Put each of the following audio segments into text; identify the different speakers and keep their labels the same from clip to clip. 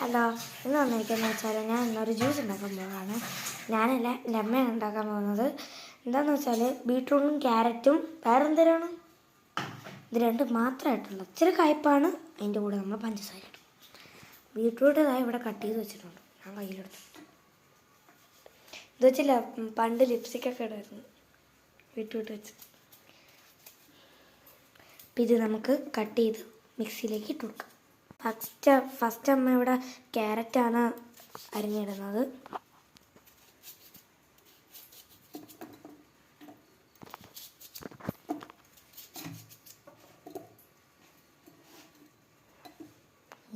Speaker 1: Hello, ഇന്ന് വന്നിരിക്കുന്നത് വെച്ചാൽ ഞാൻ ഇന്നൊരു ജ്യൂസ് ഉണ്ടാക്കാൻ പോകുന്നതാണ്. ഞാനല്ല, എൻ്റെ അമ്മയാണ് ഉണ്ടാക്കാൻ പോകുന്നത്. എന്താണെന്ന് വെച്ചാൽ ബീട്രൂട്ടും ക്യാരറ്റും വേറെന്തരാണ് ഇത് രണ്ടും മാത്രമായിട്ടുള്ളത്. ഇച്ചിരി കയ്പ്പാണ്, അതിൻ്റെ കൂടെ നമ്മൾ പഞ്ചസാര ഇടും. ബീട്രൂട്ട് ഇതായി ഇവിടെ കട്ട് ചെയ്ത് വെച്ചിട്ടുണ്ട്, ഞാൻ കയ്യിലെടുത്തു. ഇത് വെച്ചില്ല, പണ്ട് ലിപ്സ്റ്റിക്കൊക്കെ ഇടുമായിരുന്നു ബീട്രൂട്ട് വെച്ച്. അപ്പം ഇത് നമുക്ക് കട്ട് ചെയ്ത് മിക്സിയിലേക്ക് ഇട്ട് കൊടുക്കാം. ഫസ്റ്റ് അമ്മ ഇവിടെ ക്യാരറ്റാണ് അരിഞ്ഞിടുന്നത്.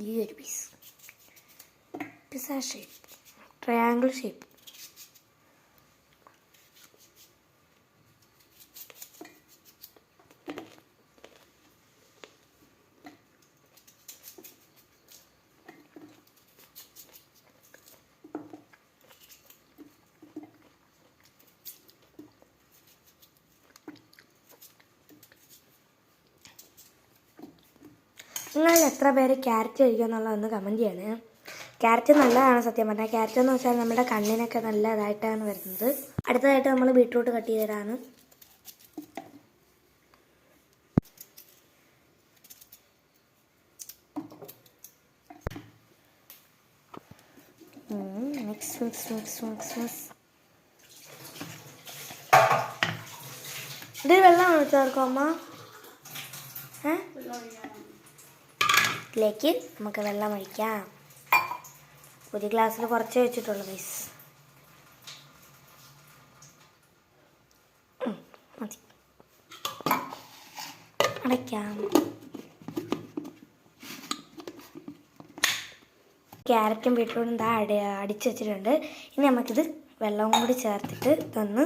Speaker 1: ഈ ഒരു പിസ്സ ഷേപ്പ്, ട്രയാങ്കിൾ ഷേപ്പ്. നിങ്ങളിൽ എത്ര പേര് ക്യാരറ്റ് കഴിക്കുക എന്നുള്ളതൊന്ന് കമൻറ്റ് ചെയ്യണേ. ക്യാരറ്റ് നല്ലതാണ് സത്യം പറഞ്ഞാൽ. ക്യാരറ്റ് എന്ന് വെച്ചാൽ നമ്മുടെ കണ്ണിനൊക്കെ നല്ല ഇതായിട്ടാണ് വരുന്നത്. അടുത്തതായിട്ട് നമ്മൾ ബീട്രൂട്ട് കട്ട് ചെയ്തതാണ്. Mix mix mix mix mix. ഇതിൽ വെള്ളം ചേർക്കും അമ്മ. ഇതിലേക്ക് നമുക്ക് വെള്ളം ഒഴിക്കാം. ഒരു ഗ്ലാസ്സിൽ കുറച്ച് വെച്ചിട്ടുള്ളൂ ഗൈസ്. മതി, അടയ്ക്കാം. ക്യാരറ്റും ബീട്രൂട്ടും അടിച്ച് വെച്ചിട്ടുണ്ട്. ഇനി നമുക്കിത് വെള്ളവും കൂടി ചേർത്തിട്ട് ഇതൊന്ന്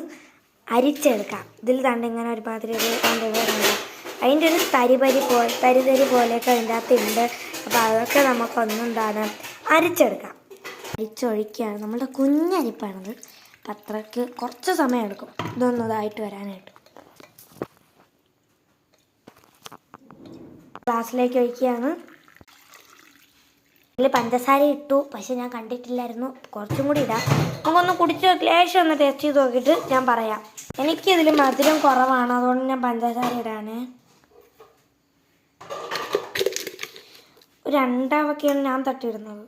Speaker 1: അരിച്ചെടുക്കാം. ഇതിൽ തണ്ട് ഇങ്ങനെ ഒരുമാതിരി അതിൻ്റെ ഒരു തരി പോലെയൊക്കെ അതിൻ്റെ അകത്തുണ്ട്. അപ്പോൾ അതൊക്കെ നമുക്കൊന്നെന്താണ് അരിച്ചെടുക്കാം. അരിച്ചൊഴിക്കുകയാണ്. നമ്മളുടെ കുഞ്ഞരിപ്പാണത്. അപ്പം അത്രയ്ക്ക് കുറച്ച് സമയം എടുക്കും ഇതൊന്നും ഇതായിട്ട് വരാനായിട്ട്. ഗ്ലാസ്സിലേക്ക് ഒഴിക്കുകയാണ്. ഇതിൽ പഞ്ചസാര ഇട്ടു, പക്ഷെ ഞാൻ കണ്ടിട്ടില്ലായിരുന്നു. കുറച്ചും കൂടി ഇടാം. നമുക്കൊന്ന് കുടിച്ച് ലേശം ഒന്ന് ടേസ്റ്റ് ചെയ്ത് നോക്കിയിട്ട് ഞാൻ പറയാം. എനിക്കിതിൽ മധുരം കുറവാണ്, അതുകൊണ്ട് ഞാൻ പഞ്ചസാര ഇടാണ്. ഒരു 2 ഞാൻ തട്ടിയിടുന്നത്.